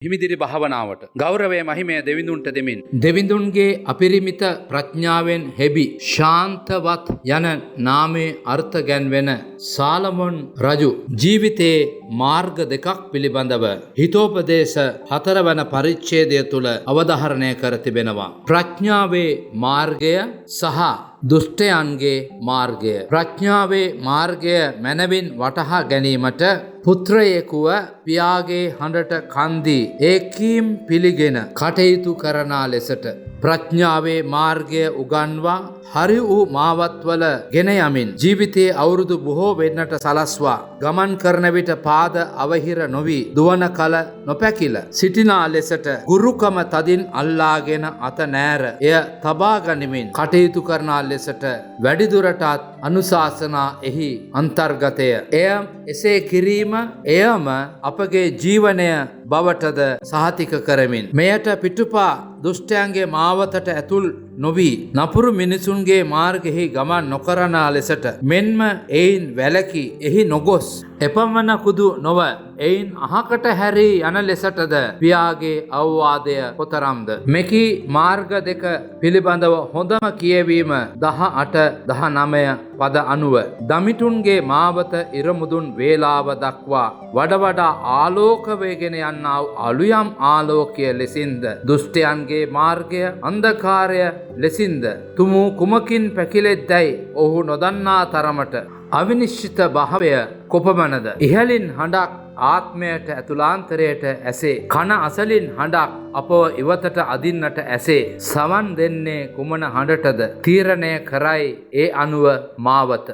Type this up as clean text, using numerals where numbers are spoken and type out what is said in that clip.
හිමිදිරි භාවනාවට ගෞරවය මහිමය දෙවිඳුන්ට දෙමින් දෙවිඳුන්ගේ අපිරිමිත ප්‍රඥාවෙන් හෙබි ශාන්තවත් යන නාමයේ අර්ථ ගැන්වෙන සාලමොන් රජු ජීවිතයේ මාර්ග දෙකක් පිළිබඳව හිතෝපදේශ 4 වන පරිච්ඡේදය තුල අවධාරණය කර තිබෙනවා. ප්‍රඥාවේ මාර්ගය සහ දුෂ්ටයන්ගේ මාර්ගය. ප්‍රඥාවේ මාර්ගය මනවින් වටහා ගැනීමට පුත්‍රයෙකුව පියාගේ හඬට කන්දී ඒකීම් පිළිගෙන කටයුතු කරනා ලෙසට ප්‍රඥාවේ මාර්ගය උගන්වා හරි වූ මාවත්වල ගෙන යමින් ජීවිතයේ අවුරුදු බොහෝ වෙන්නට සලස්වා ගමන් කරන විට පාද අවහිර නොවි දුවන කල නොපැකිල සිටිනා ලෙසට ගුරුකම තදින් අල්ලාගෙන අත නෑර එය තබා ගනිමින් කටයුතු කරනා ලෙසට වැඩිදුරටත් අනුශාසනා එහි අන්තර්ගතය. එය එසේ කිරීම එයම අපගේ ජීවනය බවටද සහතික කරමින් මෙයට පිටුපා දුෂ්ටයන්ගේ මාවතට ඇතුල් නොවී නපුරු මිනිසුන්ගේ මාර්ගෙහි ගමන් නොකරනා ලෙසට මෙන්ම එයින් වැළකී එහි නොගොස් එපමණකුදු නොව එයින් අහකට හැරී යන ලෙසටද පියාගේ අවවාදය කොතරම්ද. මෙකි මාර්ග දෙක පිළිබඳව හොඳම කියවීම 18 19 පද 90 දමිටුන්ගේ මාවත ඉරමුදුන් වේලාව දක්වා වඩා ආලෝක වේගෙන යන්නා වූ අලුයම් ආලෝකය ලෙසින්ද දුෂ්ටයන්ගේ මාර්ගය අන්ධකාරය ලෙසින්ද තුමු කුමකින් පැකිලෙද්දැයි ඔහු නොදන්නා තරමට අවිනිශ්චිත භාවය කොපමණද. ඉහලින් හඬක් ආත්මයට ඇතුලාන්තරයට ඇසේ කන අසලින් හඬක් අපව ඉවතට අදින්නට ඇසේ සවන් දෙන්නේ කුමන හඬටද තීරණය කරයි ඒ අනුව මාවත.